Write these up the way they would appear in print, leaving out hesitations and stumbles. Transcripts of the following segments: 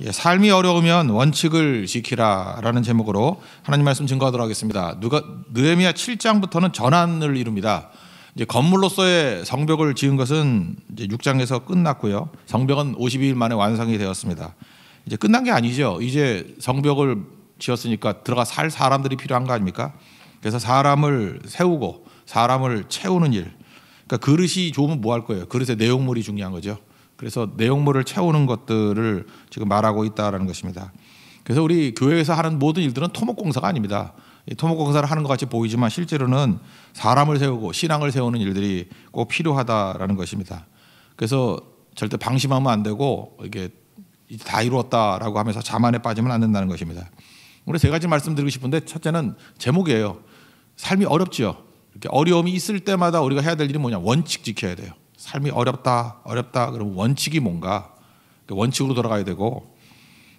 예, 삶이 어려우면 원칙을 지키라라는 제목으로 하나님 말씀 증거하도록 하겠습니다. 느헤미야 7장부터는 전환을 이룹니다. 이제 건물로서의 성벽을 지은 것은 이제 6장에서 끝났고요. 성벽은 52일 만에 완성이 되었습니다. 이제 끝난 게 아니죠. 이제 성벽을 지었으니까 들어가 살 사람들이 필요한 거 아닙니까? 그래서 사람을 세우고 사람을 채우는 일. 그러니까 그릇이 좋으면 뭐 할 거예요? 그릇의 내용물이 중요한 거죠. 그래서 내용물을 채우는 것들을 지금 말하고 있다라는 것입니다. 그래서 우리 교회에서 하는 모든 일들은 토목공사가 아닙니다. 이 토목공사를 하는 것 같이 보이지만 실제로는 사람을 세우고 신앙을 세우는 일들이 꼭 필요하다라는 것입니다. 그래서 절대 방심하면 안 되고 이게 다 이루었다라고 하면서 자만에 빠지면 안 된다는 것입니다. 오늘 세 가지 말씀드리고 싶은데 첫째는 제목이에요. 삶이 어렵지요. 이렇게 어려움이 있을 때마다 우리가 해야 될 일이 뭐냐? 원칙 지켜야 돼요. 삶이 어렵다 그러면 원칙이 뭔가? 원칙으로 돌아가야 되고,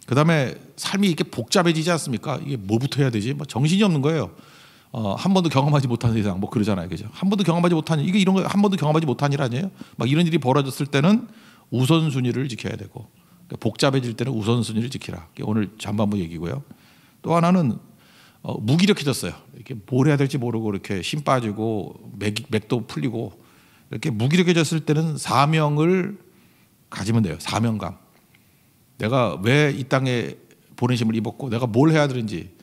그 다음에 삶이 이렇게 복잡해지지 않습니까? 이게 뭐부터 해야 되지? 뭐 정신이 없는 거예요. 한 번도 경험하지 못한 이상 뭐 그러잖아요, 그죠? 한 번도 경험하지 못한 일, 이런 거 한 번도 경험하지 못한 일 아니에요? 막 이런 일이 벌어졌을 때는 우선순위를 지켜야 되고, 복잡해질 때는 우선순위를 지키라. 오늘 전반부 얘기고요. 또 하나는 무기력해졌어요. 이렇게 뭘 해야 될지 모르고 이렇게 힘 빠지고 맥도 풀리고 이렇게 무기력해졌을 때는 사명을 가지면 돼요. 사명감. 내가 왜 이 땅에 보내심을 입었고 내가 뭘 해야 되는지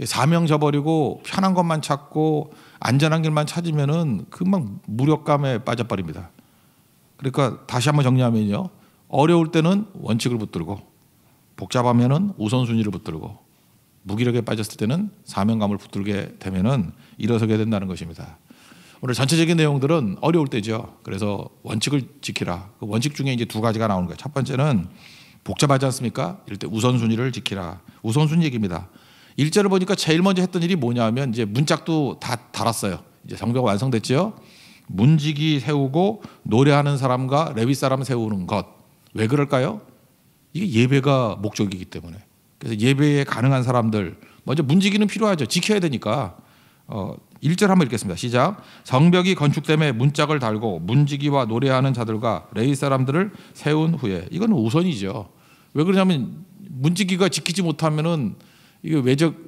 사명 져버리고 편한 것만 찾고 안전한 길만 찾으면은 금방 무력감에 빠져버립니다. 그러니까 다시 한번 정리하면요. 어려울 때는 원칙을 붙들고 복잡하면은 우선순위를 붙들고 무기력에 빠졌을 때는 사명감을 붙들게 되면은 일어서게 된다는 것입니다. 오늘 전체적인 내용들은 어려울 때죠. 그래서 원칙을 지키라. 그 원칙 중에 이제 두 가지가 나오는 거예요. 첫 번째는 복잡하지 않습니까? 이럴 때 우선순위를 지키라. 우선순위 얘기입니다. 1절을 보니까 제일 먼저 했던 일이 뭐냐면 이제 문짝도 다 달았어요. 이제 성벽 완성됐죠. 문지기 세우고 노래하는 사람과 레위 사람 세우는 것. 왜 그럴까요? 이게 예배가 목적이기 때문에. 그래서 예배에 가능한 사람들 먼저 문지기는 필요하죠. 지켜야 되니까. 1절 한번 읽겠습니다. 시작. 성벽이 건축됨에 문짝을 달고 문지기와 노래하는 자들과 레위 사람들을 세운 후에. 이건 우선이죠. 왜 그러냐면 문지기가 지키지 못하면은 이게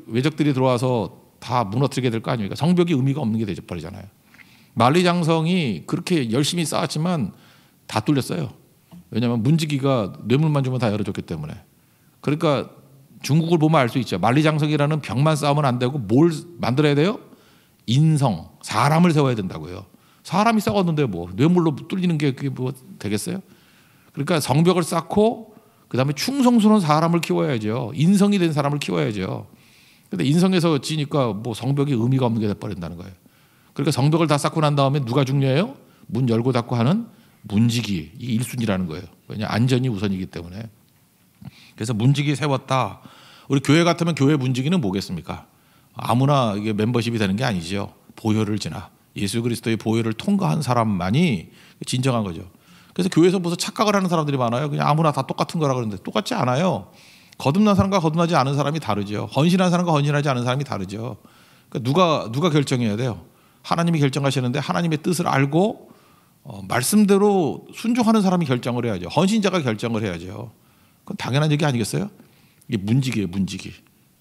외적들이 들어와서 다 무너뜨리게 될 거 아닙니까? 성벽이 의미가 없는 게 되어버리잖아요. 만리장성이 그렇게 열심히 쌓았지만 다 뚫렸어요. 왜냐하면 문지기가 뇌물만 주면 다 열어줬기 때문에. 그러니까 중국을 보면 알 수 있죠. 만리장성이라는 벽만 쌓으면 안 되고 뭘 만들어야 돼요? 인성, 사람을 세워야 된다고요. 사람이 썩었는데 뭐 뇌물로 뚫리는 게 그게 뭐 되겠어요? 그러니까 성벽을 쌓고 그다음에 충성스러운 사람을 키워야죠. 인성이 된 사람을 키워야죠. 근데 인성에서 지니까 뭐 성벽이 의미가 없는 게 돼버린다는 거예요. 그러니까 성벽을 다 쌓고 난 다음에 누가 중요해요? 문 열고 닫고 하는 문지기, 이게 1순위라는 거예요. 왜냐 안전이 우선이기 때문에. 그래서 문지기 세웠다. 우리 교회 같으면 교회 문지기는 뭐겠습니까? 아무나 이게 멤버십이 되는 게 아니죠. 보혈을 지나 예수 그리스도의 보혈을 통과한 사람만이 진정한 거죠. 그래서 교회에서 무슨 착각을 하는 사람들이 많아요. 그냥 아무나 다 똑같은 거라 그러는데 똑같지 않아요. 거듭난 사람과 거듭나지 않은 사람이 다르죠. 헌신한 사람과 헌신하지 않은 사람이 다르죠. 그러니까 누가 결정해야 돼요? 하나님이 결정하시는데 하나님의 뜻을 알고 말씀대로 순종하는 사람이 결정을 해야죠. 헌신자가 결정을 해야죠. 그건 당연한 얘기 아니겠어요? 이게 문지기예요, 문지기.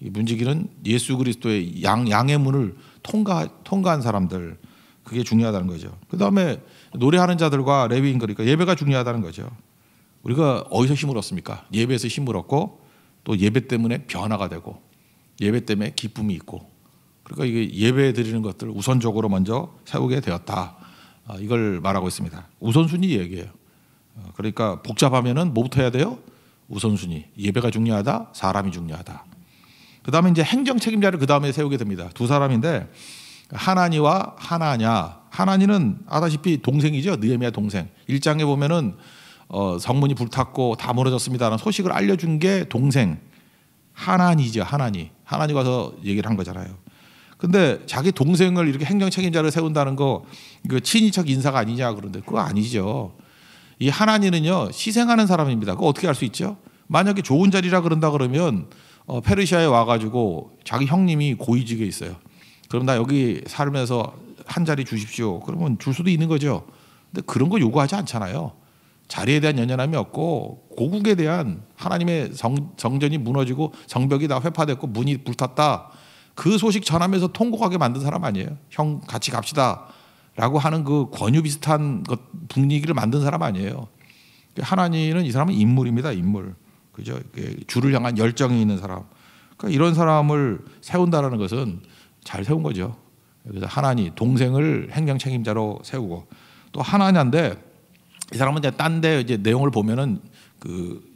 이 문지기는 예수 그리스도의 양의 문을 통과한 사람들, 그게 중요하다는 거죠. 그 다음에 노래하는 자들과 레위인, 그러니까 예배가 중요하다는 거죠. 우리가 어디서 힘을 얻습니까? 예배에서 힘을 얻고 또 예배 때문에 변화가 되고 예배 때문에 기쁨이 있고, 그러니까 이게 예배 드리는 것들을 우선적으로 먼저 세우게 되었다. 이걸 말하고 있습니다. 우선순위 얘기예요. 그러니까 복잡하면은 뭐부터 해야 돼요? 우선순위. 예배가 중요하다, 사람이 중요하다. 그 다음에 이제 행정 책임자를 그 다음에 세우게 됩니다. 두 사람인데 하나니와 하나냐. 하나니는 아다시피 동생이죠. 느헤미야 동생. 1장에 보면은 성문이 불탔고 다 무너졌습니다라는 소식을 알려준 게 동생 하나니죠. 하나니 가서 얘기를 한 거잖아요. 근데 자기 동생을 이렇게 행정 책임자를 세운다는 거 이거 친인척 인사가 아니냐 그런데 그거 아니죠. 이 하나니는요 희생하는 사람입니다. 그거 어떻게 알 수 있죠? 만약에 좋은 자리라 그런다 그러면 페르시아에 와가지고 자기 형님이 고위직에 있어요. 그럼 나 여기 살면서 한 자리 주십시오. 그러면 줄 수도 있는 거죠. 근데 그런 거 요구하지 않잖아요. 자리에 대한 연연함이 없고 고국에 대한 하나님의 정전이 무너지고 성벽이 다 회파됐고 문이 불탔다. 그 소식 전하면서 통곡하게 만든 사람 아니에요. 형 같이 갑시다라고 하는 그 권유 비슷한 분위기를 만든 사람 아니에요. 하나님은 이 사람은 인물입니다. 인물. 그죠? 주를 향한 열정이 있는 사람. 그러니까 이런 사람을 세운다라는 것은 잘 세운 거죠. 그래서 하나니 동생을 행정 책임자로 세우고 또 하나냐인데 이 사람은 이제 딴데 이제 내용을 보면은 그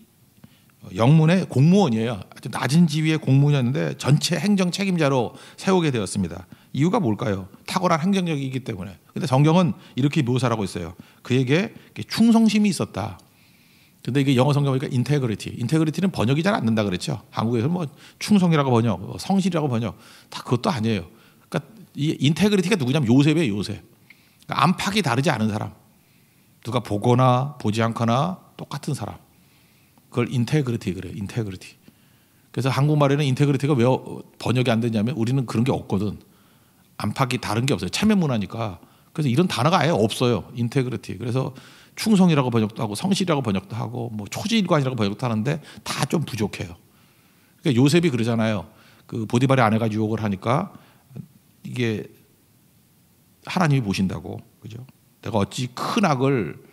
영문의 공무원이에요. 아주 낮은 지위의 공무원이었는데 전체 행정 책임자로 세우게 되었습니다. 이유가 뭘까요? 탁월한 행정력이기 때문에. 근데 성경은 이렇게 묘사하고 있어요. 그에게 충성심이 있었다. 근데 이게 영어 성경 보니까 인테그리티는 번역이 잘 안 된다 그랬죠. 한국에서 뭐 충성이라고 번역, 성실이라고 번역 다 그것도 아니에요. 그러니까 이 인테그리티가 누구냐면 요셉이에요. 요셉. 그러니까 안팎이 다르지 않은 사람. 누가 보거나 보지 않거나 똑같은 사람. 그걸 인테그리티 그래요. 인테그리티. 그래서 한국말에는 인테그리티가 왜 번역이 안 되냐면 우리는 그런 게 없거든. 안팎이 다른 게 없어요. 체면 문화니까. 그래서 이런 단어가 아예 없어요. 인테그리티. 그래서 충성이라고 번역도 하고 성실이라고 번역도 하고 뭐 초지일관이라고 번역도 하는데 다 좀 부족해요. 그러니까 요셉이 그러잖아요. 그 보디발의 아내가 유혹을 하니까 이게 하나님이 보신다고. 그죠? 내가 어찌 큰 악을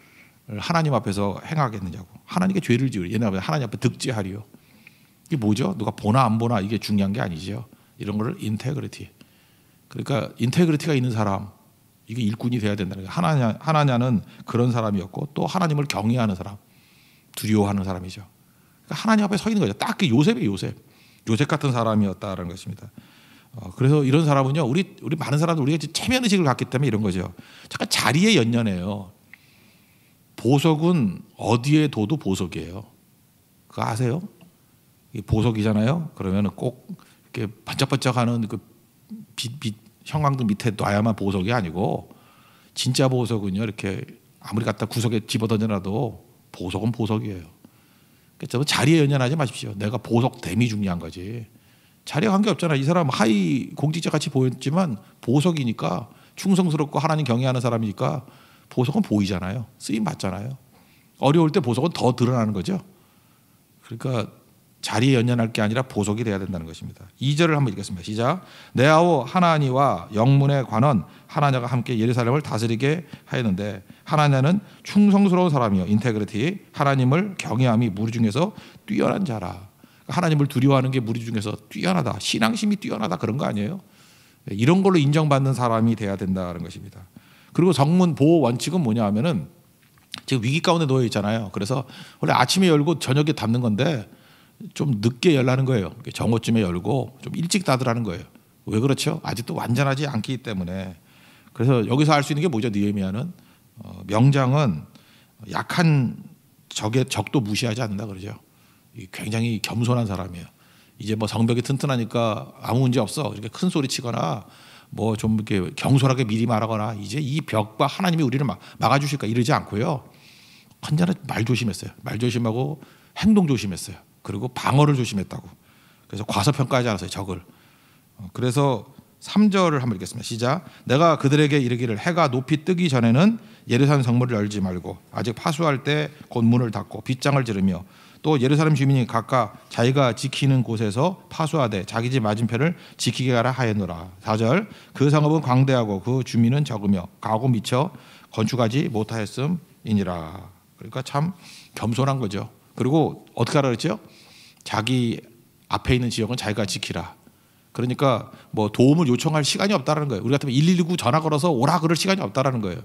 하나님 앞에서 행하겠느냐고. 하나님께 죄를 지으리. 얘네 앞에 하나님 앞에 득죄하리요. 이게 뭐죠? 누가 보나 안 보나 이게 중요한 게 아니죠. 이런 거를 인테그리티. 그러니까 인테그리티가 있는 사람 이게 일꾼이 돼야 된다는 거예요. 하나냐는 그런 사람이었고 또 하나님을 경외하는 사람, 두려워하는 사람이죠. 그러니까 하나님 앞에 서 있는 거죠. 딱 그 요셉이에요. 요셉 같은 사람이었다는 것입니다. 그래서 이런 사람은요, 우리 많은 사람들 우리가 체면 의식을 갖기 때문에 이런 거죠. 잠깐 자리에 연연해요. 보석은 어디에 둬도 보석이에요. 그거 아세요? 이게 보석이잖아요. 그러면은 꼭 이렇게 반짝반짝하는 그 빛 형광등 밑에 놔야만 보석이 아니고 진짜 보석은요 이렇게 아무리 갖다 구석에 집어던져놔도 보석은 보석이에요. 그래서 자리에 연연하지 마십시오. 내가 보석 됨이 중요한 거지. 자리에 관계없잖아. 이 사람 하위 공직자 같이 보였지만 보석이니까 충성스럽고 하나님 경외하는 사람이니까 보석은 보이잖아요. 쓰임 받잖아요. 어려울 때 보석은 더 드러나는 거죠. 그러니까 자리에 연연할 게 아니라 보석이 돼야 된다는 것입니다. 2절을 한번 읽겠습니다. 시작. 내 아우 하나니와 영문의 관원 하나냐가 함께 예루살렘을 다스리게 하였는데 하나냐는 충성스러운 사람이요 인테그리티 하나님을 경외함이 무리 중에서 뛰어난 자라. 하나님을 두려워하는 게 무리 중에서 뛰어나다. 신앙심이 뛰어나다 그런 거 아니에요. 이런 걸로 인정받는 사람이 돼야 된다는 것입니다. 그리고 성문 보호 원칙은 뭐냐 하면은 지금 위기 가운데 놓여 있잖아요. 그래서 원래 아침에 열고 저녁에 닫는 건데 좀 늦게 열라는 거예요. 정오쯤에 열고 좀 일찍 닫으라는 거예요. 왜 그렇죠? 아직도 완전하지 않기 때문에. 그래서 여기서 알 수 있는 게 뭐죠? 느헤미야는 명장은 약한 적도 무시하지 않는다 그러죠. 굉장히 겸손한 사람이에요. 이제 뭐 성벽이 튼튼하니까 아무 문제 없어. 이렇게 큰 소리 치거나 뭐 좀 이렇게 경솔하게 미리 말하거나 이제 이 벽과 하나님이 우리를 막아주실까 이러지 않고요. 언제나 말 조심했어요. 말 조심하고 행동 조심했어요. 그리고 방어를 조심했다고. 그래서 과소평가하지 않았어요. 적을. 그래서 3절을 한번 읽겠습니다. 시작. 내가 그들에게 이르기를 해가 높이 뜨기 전에는 예루살렘 성문을 열지 말고 아직 파수할 때 곧 문을 닫고 빗장을 지르며 또 예루살렘 주민이 각각 자기가 지키는 곳에서 파수하되 자기 집 맞은편을 지키게 하라 하였노라. 4절. 그 성읍은 광대하고 그 주민은 적으며 가고 미쳐 건축하지 못하였음이니라. 그러니까 참 겸손한 거죠. 그리고 어떻게 하라 그랬죠? 자기 앞에 있는 지역은 자기가 지키라. 그러니까 뭐 도움을 요청할 시간이 없다라는 거예요. 우리 같으면 119 전화 걸어서 오라 그럴 시간이 없다라는 거예요.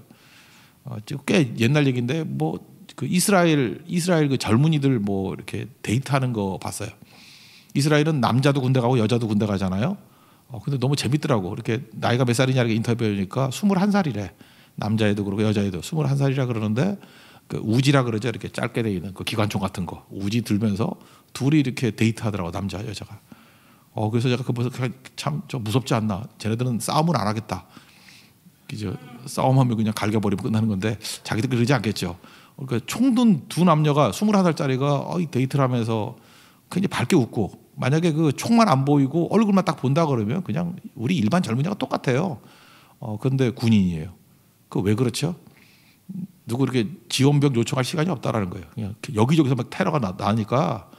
꽤 옛날 얘기인데 뭐 그 이스라엘 그 젊은이들 뭐 이렇게 데이트하는 거 봤어요. 이스라엘은 남자도 군대 가고 여자도 군대 가잖아요. 근데 너무 재밌더라고. 이렇게 나이가 몇 살이냐 이렇게 인터뷰하니까 21살이래. 남자애도 그러고 여자애도 21살이라 그러는데 그 우지라 그러죠. 이렇게 짧게 돼 있는 그 기관총 같은 거 우지 들면서 둘이 이렇게 데이트하더라고 남자 여자가. 그래서 제가 그 참 좀 무섭지 않나. 쟤네들은 싸움을 안 하겠다. 그죠? 싸움하면 그냥 갈겨버리면 끝나는 건데 자기들 그러지 않겠죠. 그러니까 총든 두 남녀가 21살짜리가 데이트를 하면서 굉장히 밝게 웃고 만약에 그 총만 안 보이고 얼굴만 딱 본다 그러면 그냥 우리 일반 젊은이가 똑같아요. 그런데 군인이에요. 그 왜 그렇죠? 누구 이렇게 지원병 요청할 시간이 없다라는 거예요. 그냥 여기저기서 막 테러가 나니까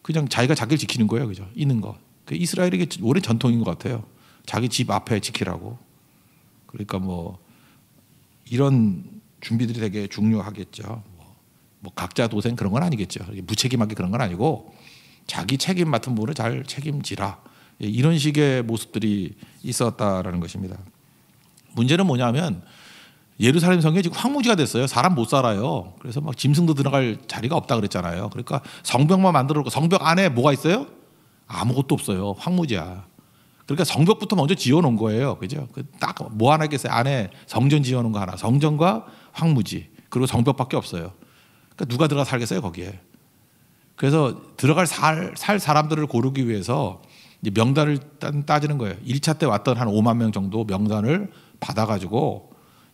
그냥 자기가 자기를 지키는 거예요, 그죠? 있는 거. 이스라엘에게 오랜 전통인 것 같아요. 자기 집 앞에 지키라고. 그러니까 뭐 이런 준비들이 되게 중요하겠죠. 뭐 각자 도생 그런 건 아니겠죠. 무책임하게 그런 건 아니고 자기 책임 맡은 부분을 잘 책임지라. 이런 식의 모습들이 있었다라는 것입니다. 문제는 뭐냐면 예루살렘 성에 지금 황무지가 됐어요. 사람 못 살아요. 그래서 막 짐승도 들어갈 자리가 없다 그랬잖아요. 그러니까 성벽만 만들어 놓고 성벽 안에 뭐가 있어요? 아무것도 없어요. 황무지야. 그러니까 성벽부터 먼저 지어놓은 거예요. 그죠? 딱 뭐 하나 있겠어요? 안에 성전 지어놓은 거 하나. 성전과 황무지. 그리고 성벽밖에 없어요. 그러니까 누가 들어가 살겠어요, 거기에. 그래서 들어갈 살 사람들을 고르기 위해서 이제 명단을 따지는 거예요. 1차 때 왔던 한 5만 명 정도 명단을 받아가지고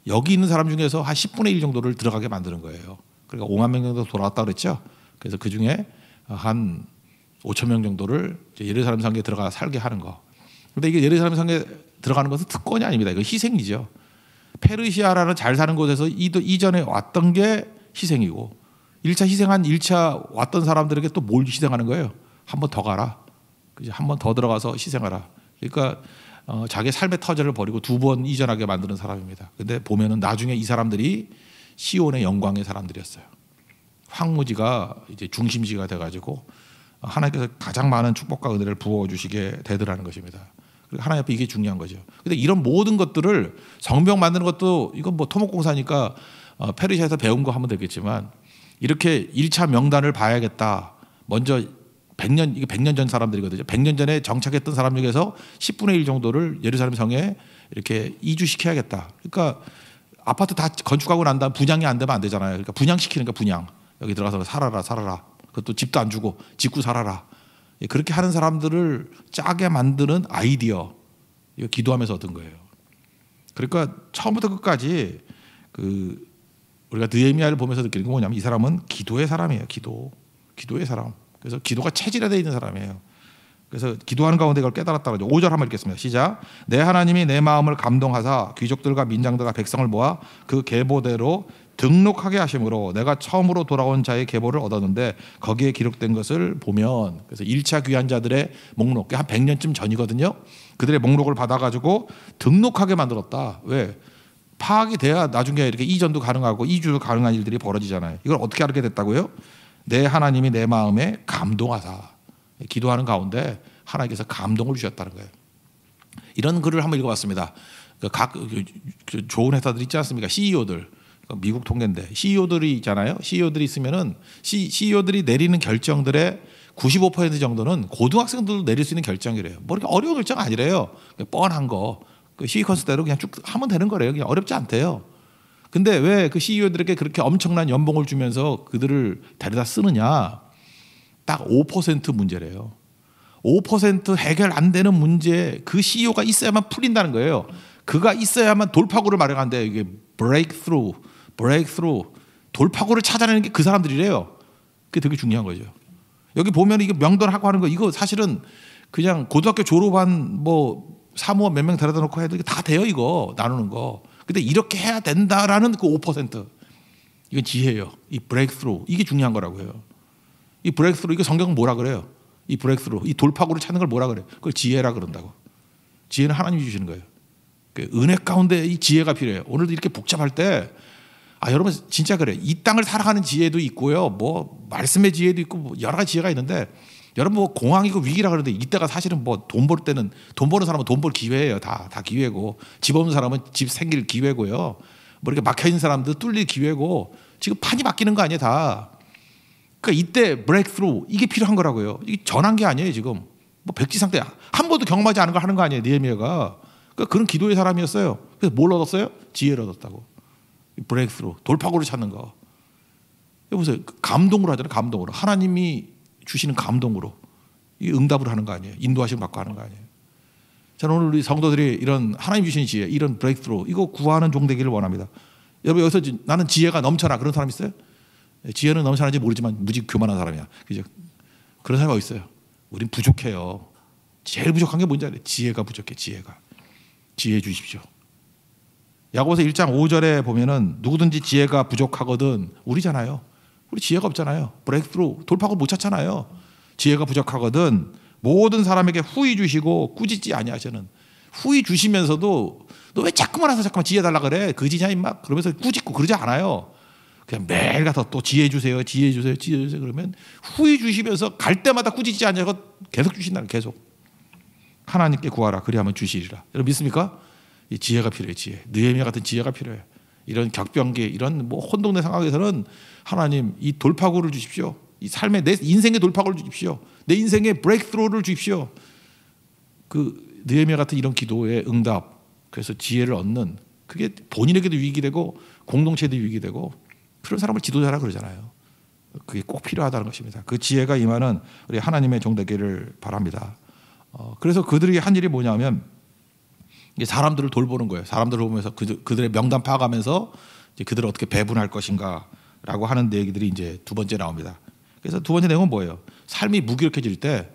여기 있는 사람 중에서 한 10분의 1 정도를 들어가게 만드는 거예요. 그러니까 5만 명 정도 돌아왔다 그랬죠. 그래서 그 중에 한 5천 명 정도를 예루살렘 성에 들어가 살게 하는 거. 근데 이게 예루살렘 성에 들어가는 것은 특권이 아닙니다. 이거 희생이죠. 페르시아라는 잘 사는 곳에서 이전에 왔던 게 희생이고 1차 희생한 1차 왔던 사람들에게 또 뭘 희생하는 거예요? 한 번 더 가라. 한 번 더 들어가서 희생하라. 그러니까 자기 삶의 터전을 버리고 2번 이전하게 만드는 사람입니다. 근데 보면은 나중에 이 사람들이 시온의 영광의 사람들이었어요. 황무지가 이제 중심지가 돼가지고 하나님께서 가장 많은 축복과 은혜를 부어주시게 되더라는 것입니다. 하나님 앞에 이게 중요한 거죠. 근데 이런 모든 것들을 성벽 만드는 것도 이건 뭐 토목공사니까 페르시아에서 배운 거 하면 되겠지만 이렇게 1차 명단을 봐야겠다. 먼저 100년, 이게 100년 전 사람들이거든요. 100년 전에 정착했던 사람 중에서 10분의 1 정도를 예루살렘 성에 이렇게 이주시켜야겠다. 그러니까 아파트 다 건축하고 난 다음 분양이 안 되면 안 되잖아요. 그러니까 분양시키는 거 분양. 여기 들어가서 살아라. 그것도 집도 안 주고 짓고 살아라. 그렇게 하는 사람들을 짜게 만드는 아이디어. 이거 기도하면서 얻은 거예요. 그러니까 처음부터 끝까지 우리가 느헤미야를 보면서 느끼는 건 뭐냐면 이 사람은 기도의 사람이에요. 기도의 사람. 그래서 기도가 체질화되어 있는 사람이에요. 그래서 기도하는 가운데 이걸 깨달았다고 하죠. 5절 한번 읽겠습니다. 시작. 내 하나님이 내 마음을 감동하사 귀족들과 민장들과 백성을 모아 그 계보대로 등록하게 하심으로 내가 처음으로 돌아온 자의 계보를 얻었는데 거기에 기록된 것을 보면 그래서 1차 귀한 자들의 목록 한 100년쯤 전이거든요. 그들의 목록을 받아가지고 등록하게 만들었다. 왜? 파악이 돼야 나중에 이렇게 이전도 가능하고 이주도 가능한 일들이 벌어지잖아요. 이걸 어떻게 알게 됐다고요? 내 하나님이 내 마음에 감동하사. 기도하는 가운데 하나님께서 감동을 주셨다는 거예요. 이런 글을 한번 읽어봤습니다. 각 좋은 회사들 있지 않습니까? CEO들. 미국 통계인데 CEO들이 있잖아요. CEO들이 있으면은 CEO들이 내리는 결정들의 95% 정도는 고등학생들도 내릴 수 있는 결정이래요. 뭐 이렇게 어려운 결정 아니래요. 뻔한 거. 그 시퀀스대로 그냥 쭉 하면 되는 거래요. 그냥 어렵지 않대요. 근데 왜 그 CEO들에게 그렇게 엄청난 연봉을 주면서 그들을 데려다 쓰느냐? 딱 5% 문제래요. 5% 해결 안 되는 문제 그 CEO가 있어야만 풀린다는 거예요. 그가 있어야만 돌파구를 마련한대. 이게 breakthrough. 돌파구를 찾아내는 게 그 사람들이래요. 그게 되게 중요한 거죠. 여기 보면 이게 명단하고 하는 거 이거 사실은 그냥 고등학교 졸업한 뭐 사무원 몇 명 데려다 놓고 해도 다 돼요. 이거 나누는 거. 근데 이렇게 해야 된다라는 그 5% 이건 지혜예요. 이 브레이크스루 이게 중요한 거라고요. 이 브레이크스루 이거 성경은 뭐라 그래요? 이 브레이크스루 이 돌파구를 찾는 걸 뭐라 그래요? 그걸 지혜라 그런다고. 지혜는 하나님이 주시는 거예요. 은혜 가운데 이 지혜가 필요해요. 오늘도 이렇게 복잡할 때 여러분 진짜 그래. 이 땅을 살아가는 지혜도 있고요. 뭐 말씀의 지혜도 있고 뭐 여러 가지 지혜가 있는데 여러분 뭐 공황이고 위기라 그러는데 이때가 사실은 뭐 돈 벌 때는 돈 버는 사람은 돈 벌 기회예요. 다 기회고 집 없는 사람은 집 생길 기회고요. 뭐 이렇게 막혀 있는 사람들 뚫릴 기회고 지금 판이 바뀌는 거 아니에요 다. 그러니까 이때 브레이크스루 이게 필요한 거라고요. 이게 전한 게 아니에요 지금. 뭐 백지상 때 한 번도 경험하지 않은 걸 하는 거 아니에요 느헤미야가. 그러니까 그런 기도의 사람이었어요. 그래서 뭘 얻었어요? 지혜를 얻었다고. 브레이크스루 돌파구를 찾는 거. 여보세요. 감동으로 하잖아요. 감동으로. 하나님이 주시는 감동으로 이 응답을 하는 거 아니에요. 인도하심을 받고 하는 거 아니에요. 저는 오늘 우리 성도들이 이런 하나님 주신 지혜, 이런 브레이크스루 이거 구하는 종 되기를 원합니다. 여러분 여기서 나는 지혜가 넘쳐나 그런 사람 있어요? 지혜는 넘쳐나는지 모르지만 무지 교만한 사람이야. 그죠? 그런 사람이 어디 있어요? 우린 부족해요. 제일 부족한 게 뭔지 알아요? 지혜가 부족해. 지혜가. 지혜 주십시오. 야고보서 1장 5절에 보면은 누구든지 지혜가 부족하거든, 우리잖아요. 우리 지혜가 없잖아요. 브레이크스루, 돌파구 못 찾잖아요. 지혜가 부족하거든 모든 사람에게 후히 주시고 꾸짖지 아니하시는. 후히 주시면서도 너 왜 자꾸만 와서 자꾸만 지혜 달라 그래, 그지냐 임마, 그러면서 꾸짖고 그러지 않아요. 그냥 매일 가서 또 지혜 주세요, 지혜 주세요, 지혜 주세요. 그러면 후히 주시면서 갈 때마다 꾸짖지 아니하고 계속 주신다는, 계속. 하나님께 구하라 그리하면 주시리라. 여러분 믿습니까? 이 지혜가 필요해요. 지혜. 느헤미야 같은 지혜가 필요해요. 이런 격변기, 이런 뭐 혼동된 상황에서는 하나님 이 돌파구를 주십시오. 이 삶의, 내 인생의 돌파구를 주십시오. 내 인생의 브레이크스루를 주십시오. 그 느헤미야 같은 이런 기도의 응답, 그래서 지혜를 얻는, 그게 본인에게도 유익이 되고 공동체에도 유익이 되고, 그런 사람을 지도자라 그러잖아요. 그게 꼭 필요하다는 것입니다. 그 지혜가 임하는 우리 하나님의 종 되기를 바랍니다. 그래서 그들이 한 일이 뭐냐면 사람들을 돌보는 거예요. 사람들을 보면서 그들의 명단 파악하면서 이제 그들을 어떻게 배분할 것인가라고 하는 얘기들이 이제 두 번째 나옵니다. 그래서 두 번째 내용은 뭐예요? 삶이 무기력해질 때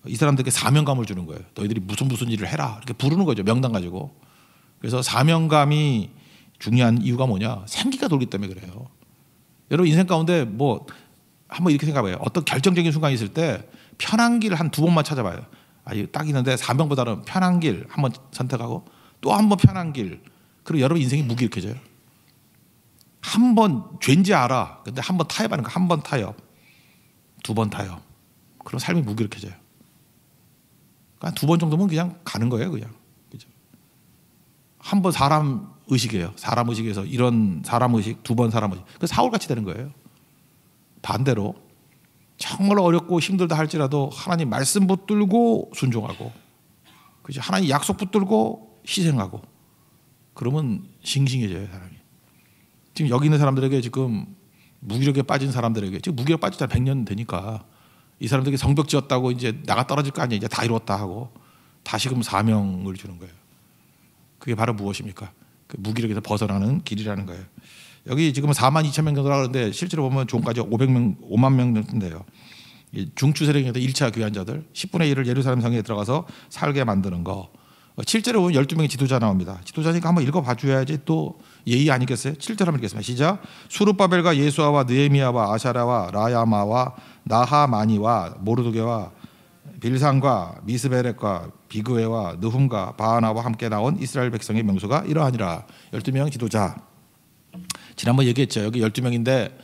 이 사람들에게 사명감을 주는 거예요. 너희들이 무슨 일을 해라, 이렇게 부르는 거죠. 명단 가지고. 그래서 사명감이 중요한 이유가 뭐냐? 생기가 돌기 때문에 그래요. 여러분 인생 가운데 뭐 한번 이렇게 생각해봐요. 어떤 결정적인 순간이 있을 때 편한 길 한 두 번만 찾아봐요. 딱 있는데 사명보다는 편한 길 한번 선택하고 또 한 번 편한 길. 그리고 여러분 인생이 무기력해져요. 한 번 죄인지 알아. 근데 한 번 타협하는 거. 한 번 타협, 두 번 타협. 그럼 삶이 무기력해져요. 그러니까 두 번 정도면 그냥 가는 거예요, 그냥. 그죠? 한 번 사람 의식이에요. 사람 의식에서 이런 사람 의식, 두 번 사람 의식. 그 사울같이 되는 거예요. 반대로 정말 어렵고 힘들다 할지라도 하나님 말씀 붙들고 순종하고, 그죠? 하나님 약속 붙들고 희생하고, 그러면 싱싱해져요, 사람이. 지금 여기 있는 사람들에게, 지금 무기력에 빠진 사람들에게, 지금 무기력 빠진 지 100년 되니까 이 사람들에게 성벽 지었다고 이제 나가 떨어질 거 아니에요. 이제 다 이뤘다 하고 다시금 사명을 주는 거예요. 그게 바로 무엇입니까? 그 무기력에서 벗어나는 길이라는 거예요. 여기 지금 42,000명 정도라 그러는데 실제로 보면 종까지 5만 명 정도인데요. 중추 세력에서 1차 귀환자들 10분의 1을 예루살렘 성에 들어가서 살게 만드는 거. 7절에 보면 12명의 지도자 나옵니다. 지도자니까 한번 읽어봐 줘야지 또 예의 아니겠어요? 7절 한번 읽겠습니다. 시작. 수르바벨과 예수아와 느헤미야와 아샤라와 라야마와 나하마니와 모르드게와 빌산과 미스베렉과 비그웨와 느훔과 바하나와 함께 나온 이스라엘 백성의 명수가 이러하니라. 12명 지도자. 지난번 얘기했죠. 여기 12명인데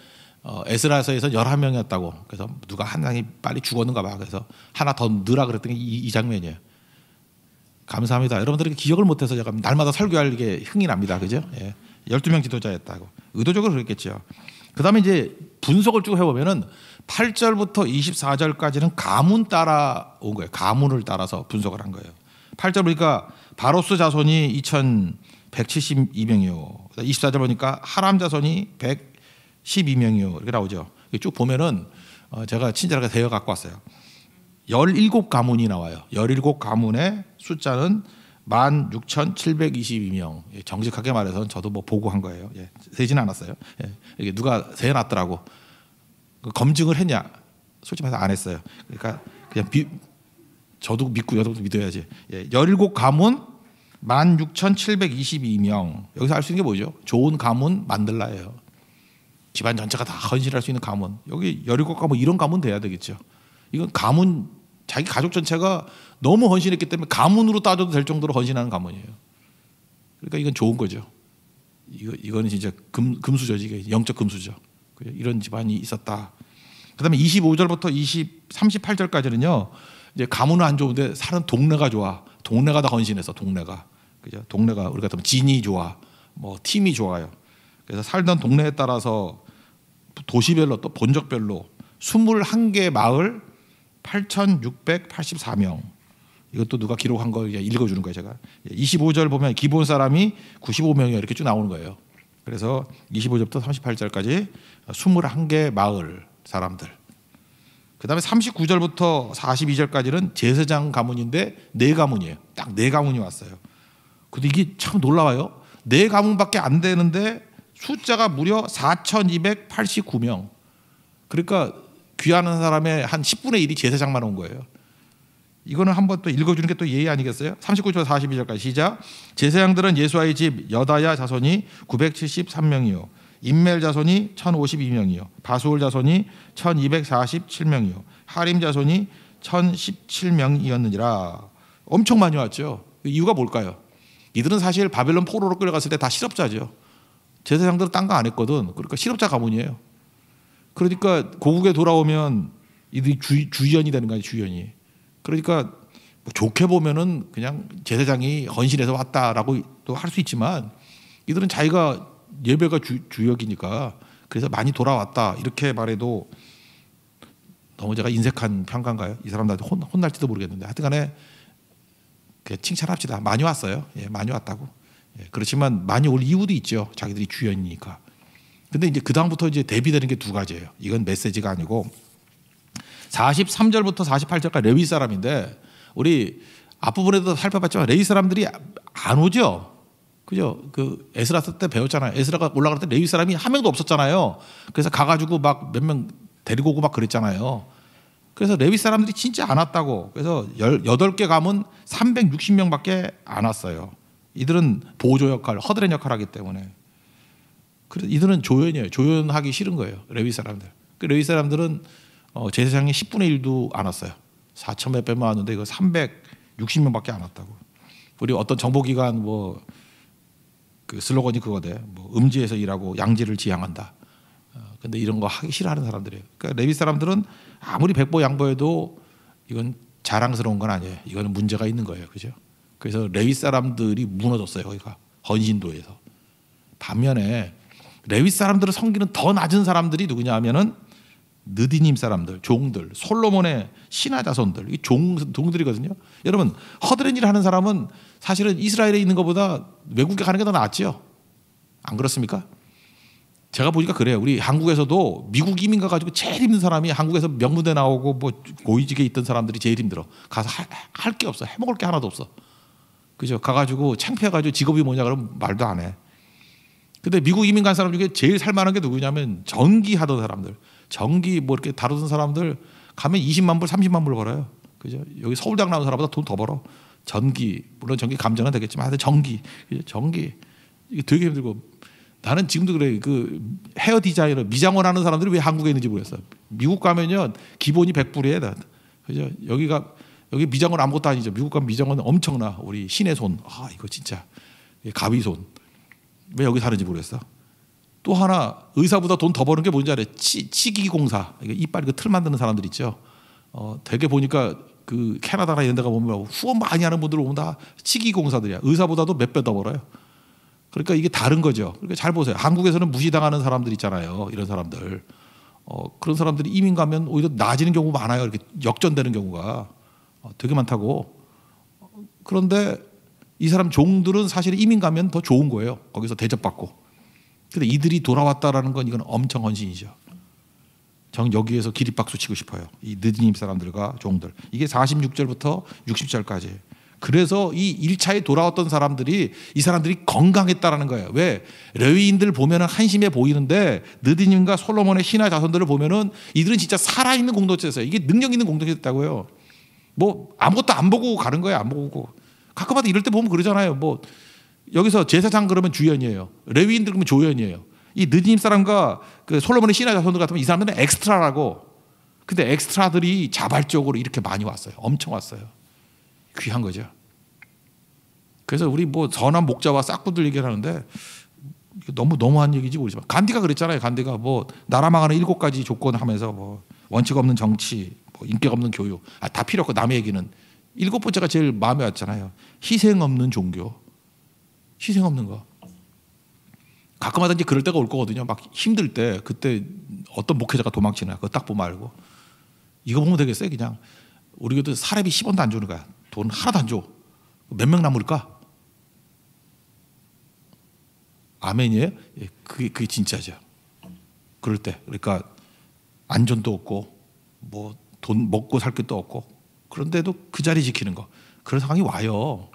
에스라서에서 11명이었다고. 그래서 누가 한 명이 빨리 죽었는가 봐. 그래서 하나 더 넣으라 그랬더니 이 장면이에요. 감사합니다. 여러분들에게 기억을 못해서 제가 날마다 설교할 게 흥이 납니다. 그죠? 예. 12명 지도자였다고. 의도적으로 그랬겠죠. 그 다음에 이제 분석을 쭉 해보면은 8절부터 24절까지는 가문 따라 온 거예요. 가문을 따라서 분석을 한 거예요. 8절 보니까 바로스 자손이 2172명이요. 24절 보니까 하람 자손이 112명이요. 이렇게 나오죠. 쭉 보면은 제가 친절하게 대여 갖고 왔어요. 17가문이 나와요. 17가문의 숫자는 16,722명. 정직하게 말해서 저도 뭐 보고 한 거예요. 예, 세지는 않았어요. 예, 이게 누가 세놨더라고. 검증을 했냐? 솔직히 말해서 안 했어요. 그러니까 그냥 저도 믿고 여러분도 믿어야지. 예, 17가문 16,722명. 여기서 알 수 있는 게 뭐죠? 좋은 가문 만들라예요. 집안 전체가 다 헌신할 수 있는 가문. 여기 17가문 이런 가문 돼야 되겠죠. 이건 가문, 자기 가족 전체가 너무 헌신했기 때문에 가문으로 따져도 될 정도로 헌신하는 가문이에요. 그러니까 이건 좋은 거죠. 이거는 진짜 금수저지. 이게 영적 금수저. 이런 집안이 있었다. 그다음에 25절부터 38절까지는요. 이제 가문은 안 좋은데 사는 동네가 좋아. 동네가 다 헌신했어. 동네가. 그죠? 동네가 우리 같으면 진이 좋아. 뭐 팀이 좋아요. 그래서 살던 동네에 따라서 도시별로 또 본적별로 21개 마을 8,684명. 이것도 누가 기록한 거 읽어주는 거예요. 제가 25절 보면 기본 사람이 95명이요. 이렇게 쭉 나오는 거예요. 그래서 25절부터 38절까지 21개 마을 사람들. 그 다음에 39절부터 42절까지는 제사장 가문인데 4가문이에요. 딱 4가문이 왔어요. 근데 이게 참 놀라워요. 4가문밖에 안 되는데 숫자가 무려 4,289명. 그러니까 귀하는 사람의 한 10분의 1이 제사장만 온 거예요. 이거는 한번 또 읽어주는 게 또 예의 아니겠어요? 39절 42절까지 시작. 제사장들은 예수아의 집 여다야 자손이 973명이요 임멜 자손이 1052명이요 바수올 자손이 1247명이요 하림 자손이 1017명이었느니라. 엄청 많이 왔죠. 이유가 뭘까요? 이들은 사실 바벨론 포로로 끌려갔을 때 다 실업자죠. 제사장들은 딴 거 안 했거든. 그러니까 실업자 가문이에요. 그러니까 고국에 돌아오면 이들이 주연이 되는 거예요. 주연이. 그러니까 뭐 좋게 보면은 그냥 제사장이 헌신해서 왔다라고 또 할 수 있지만 이들은 자기가 예배가 주역이니까 그래서 많이 돌아왔다 이렇게 말해도 너무 제가 인색한 평가인가요? 이 사람들한테 혼날지도 모르겠는데 하여튼간에 칭찬합시다. 많이 왔어요. 예, 많이 왔다고. 예, 그렇지만 많이 올 이유도 있죠. 자기들이 주연이니까. 근데 이제 그 다음부터 이제 대비되는 게 두 가지예요. 이건 메시지가 아니고 43절부터 48절까지 레위 사람인데 우리 앞부분에도 살펴봤지만 레위 사람들이 안 오죠. 그죠? 그 에스라 때 배웠잖아요. 에스라가 올라갈 때 레위 사람이 한 명도 없었잖아요. 그래서 가가지고 막 몇 명 데리고 오고 막 그랬잖아요. 그래서 레위 사람들이 진짜 안 왔다고. 그래서 18개 가문 360명밖에 안 왔어요. 이들은 보조 역할, 허드렛 역할을 하기 때문에. 그래서 이들은 조연이에요. 조연하기 싫은 거예요. 레위 사람들. 그 레위 사람들은 제사장의 10분의 1도 안 왔어요. 4천 몇 배만 왔는데 이거 360명밖에 안 왔다고. 우리 어떤 정보기관 뭐 그 슬로건이 그거대. 뭐 음지에서 일하고 양지를 지향한다. 근데 이런 거 하기 싫어하는 사람들이에요. 그러니까 레위 사람들은 아무리 백보 양보해도 이건 자랑스러운 건 아니에요. 이거는 문제가 있는 거예요. 그죠? 그래서 레위 사람들이 무너졌어요. 거기가 헌신도에서. 반면에 레위 사람들을 섬기는 더 낮은 사람들이 누구냐 하면은 느디님 사람들, 종들, 솔로몬의 신하 자손들, 이 종들이거든요. 여러분 허드렛 일 하는 사람은 사실은 이스라엘에 있는 것보다 외국에 가는 게 더 낫죠. 안 그렇습니까? 제가 보니까 그래요. 우리 한국에서도 미국 이민 가가지고 제일 힘든 사람이 한국에서 명문대 나오고 뭐 고위직에 있던 사람들이 제일 힘들어. 가서 할 게 없어. 해먹을 게 하나도 없어. 그죠? 가가지고 창피해가지고 직업이 뭐냐 그러면 말도 안 해. 근데 미국 이민 간 사람 중에 제일 살만한 게 누구냐면 전기 하던 사람들. 전기 뭐 이렇게 다루던 사람들 가면 20만 불, 30만 불 벌어요. 그죠? 여기 서울대학 나온 사람보다 돈 더 벌어. 전기, 물론 전기 감정은 되겠지만 하여튼 전기 이게 되게 힘들고 나는 지금도 그래. 그 헤어 디자이너 미장원 하는 사람들이 왜 한국에 있는지 모르겠어. 미국 가면요 기본이 100불이에요. 그죠? 여기 미장원 아무것도 아니죠. 미국 가면 미장원 엄청나. 우리 신의 손. 아 이거 진짜 가위손. 왜 여기 사는지 모르겠어. 또 하나 의사보다 돈 더 버는 게 뭔지 알아요? 치기공사. 이빨 그 틀 만드는 사람들 있죠. 되게 보니까 그 캐나다나 이런 데 가보면 후원 많이 하는 분들 보면 다 치기공사들이야. 의사보다도 몇 배 더 벌어요. 그러니까 이게 다른 거죠. 그러니까 잘 보세요. 한국에서는 무시당하는 사람들 있잖아요. 이런 사람들. 그런 사람들이 이민 가면 오히려 나아지는 경우가 많아요. 이렇게 역전되는 경우가 되게 많다고. 그런데 이 사람 종들은 사실 이민 가면 더 좋은 거예요. 거기서 대접받고. 근데 이들이 돌아왔다라는 건 이건 엄청 헌신이죠. 전 여기에서 기립박수 치고 싶어요. 이 느디님 사람들과 종들. 이게 46절부터 60절까지. 그래서 이 1차에 돌아왔던 사람들이 이 사람들이 건강했다라는 거예요. 왜? 레위인들 보면은 한심해 보이는데 느디님과 솔로몬의 신하 자손들을 보면은 이들은 진짜 살아있는 공동체였어요. 이게 능력 있는 공동체였다고요. 뭐 아무것도 안 보고 가는 거예요. 안 보고. 가끔마다 이럴 때 보면 그러잖아요. 뭐 여기서 제사장 그러면 주연이에요. 레위인들 그러면 조연이에요. 이 느디님 사람과 그 솔로몬의 신하 자손들 같으면 이 사람들은 엑스트라라고. 근데 엑스트라들이 자발적으로 이렇게 많이 왔어요. 엄청 왔어요. 귀한 거죠. 그래서 우리 뭐 선한 목자와 싹구들 얘기를 하는데 너무 너무한 얘기지 모르지만 간디가 그랬잖아요. 간디가 뭐 나라 망하는 7가지 조건 하면서 뭐 원칙 없는 정치, 뭐 인격 없는 교육, 다 필요 없고 남의 얘기는 7번째가 제일 마음에 왔잖아요. 희생 없는 종교, 희생 없는 거. 가끔마다 이제 그럴 때가 올 거거든요. 막 힘들 때 그때 어떤 목회자가 도망치나 그거 딱 보면 알고 이거 보면 되겠어요. 그냥 우리 교도 사례비 10원도 안 주는 거야. 돈 하나도 안 줘. 몇 명 남을까? 아멘이에요? 예, 그게 진짜죠. 그럴 때 그러니까 안전도 없고 뭐 돈 먹고 살 것도 없고 그런데도 그 자리 지키는 거 그런 상황이 와요.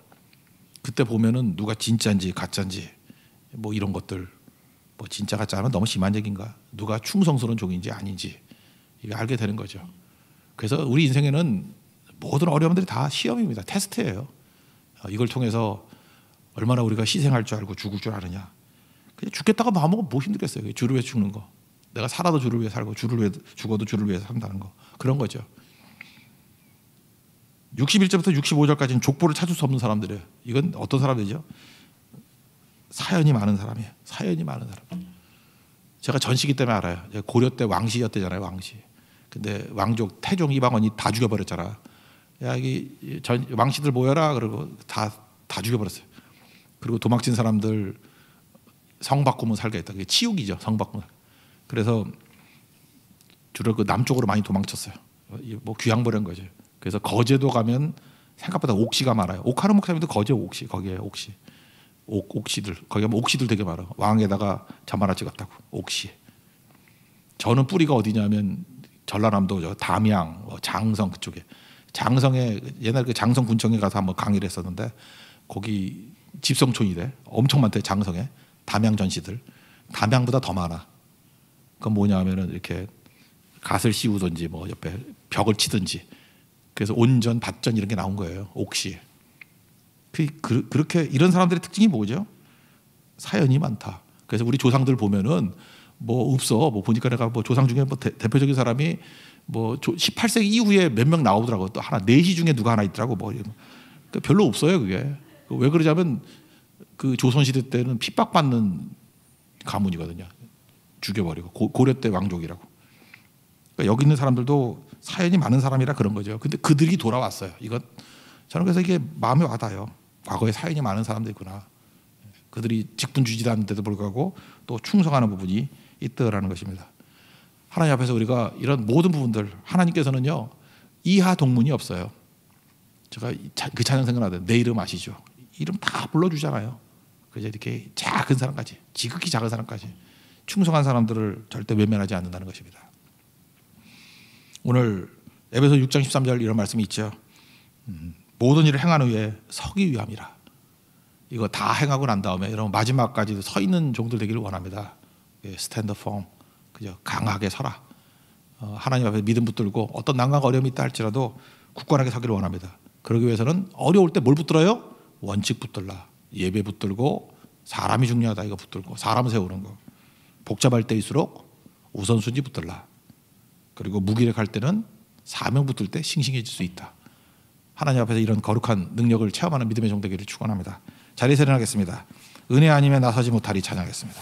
그때 보면은 누가 진짜인지 가짜인지 뭐 이런 것들 뭐 진짜 가짜 하면 너무 심한 얘기인가? 누가 충성스러운 종인지 아닌지 이게 알게 되는 거죠. 그래서 우리 인생에는 모든 어려움들이 다 시험입니다. 테스트예요. 이걸 통해서 얼마나 우리가 희생할 줄 알고 죽을 줄 아느냐. 그냥 죽겠다고 마음먹으면 뭐 힘들겠어요. 주를 위해 죽는 거. 내가 살아도 주를 위해 살고 주를 위해 죽어도 주를 위해 산다는 거. 그런 거죠. 61절부터 65절까지는 족보를 찾을 수 없는 사람들이에요. 이건 어떤 사람들이죠? 사연이 많은 사람이에요. 사연이 많은 사람. 제가 전시기 때문에 알아요. 고려 때 왕시였대잖아요. 왕시. 근데 왕족 태종 이방원이 다 죽여버렸잖아. 야, 이 왕시들 모여라. 그러고 다 죽여버렸어요. 그리고 도망친 사람들 성 바꾸면 살겠다. 그게 치욕이죠. 성 바꾸면. 그래서 주로 그 남쪽으로 많이 도망쳤어요. 뭐 귀양버린 거죠. 그래서 거제도 가면 생각보다 옥시가 많아요. 옥하는 목사님도 거제 옥시, 거기에 옥시. 옥시들. 거기 가면 옥시들 되게 많아. 왕에다가 점 하나 찍었다고. 옥시. 저는 뿌리가 어디냐면 전라남도 저 담양, 장성 그쪽에. 장성에 옛날 그 장성 군청에 가서 한번 강의를 했었는데 거기 집성촌이래. 엄청 많대 장성에. 담양 전시들. 담양보다 더 많아. 그건 뭐냐면은 이렇게 갓을 씌우든지 뭐 옆에 벽을 치든지. 그래서 온전, 밭전 이런 게 나온 거예요. 옥시. 그렇게 이런 사람들의 특징이 뭐죠? 사연이 많다. 그래서 우리 조상들 보면은 뭐 없어. 뭐 보니까 내가 뭐 조상 중에 뭐 대표적인 사람이 뭐 18세기 이후에 몇 명 나오더라고. 또 하나 내시 중에 누가 하나 있더라고. 뭐 그러니까 별로 없어요. 그게 왜 그러냐면 그 조선 시대 때는 핍박받는 가문이거든요. 죽여버리고 고려 때 왕족이라고. 그러니까 여기 있는 사람들도 사연이 많은 사람이라 그런 거죠. 근데 그들이 돌아왔어요. 이건 저는 그래서 이게 마음에 와닿아요. 과거에 사연이 많은 사람들이 있구나. 그들이 직분주의도 않는데도 불구하고 또 충성하는 부분이 있더라는 것입니다. 하나님 앞에서 우리가 이런 모든 부분들 하나님께서는요 이하 동문이 없어요. 제가 그 찬양 생각나는데 내 이름 아시죠? 이름 다 불러주잖아요. 그래서 이렇게 작은 사람까지 지극히 작은 사람까지 충성한 사람들을 절대 외면하지 않는다는 것입니다. 오늘 에베소 6장 13절 이런 말씀이 있죠. 모든 일을 행한 후에 서기 위함이라. 이거 다 행하고 난 다음에 여러분 마지막까지도 서 있는 종들 되기를 원합니다. 스탠드 펌, 그죠? 강하게 서라. 하나님 앞에 믿음 붙들고 어떤 난관과 어려움이 있다 할지라도 굳건하게 서기를 원합니다. 그러기 위해서는 어려울 때 뭘 붙들어요? 원칙 붙들라. 예배 붙들고 사람이 중요하다 이거 붙들고 사람 세우는 거. 복잡할 때일수록 우선순위 붙들라. 그리고 무기력할 때는 사명 붙들 때 싱싱해질 수 있다. 하나님 앞에서 이런 거룩한 능력을 체험하는 믿음의 종 되기를 축원합니다. 자리에서 일어나겠습니다. 은혜 아니면 나서지 못하리 찬양하겠습니다.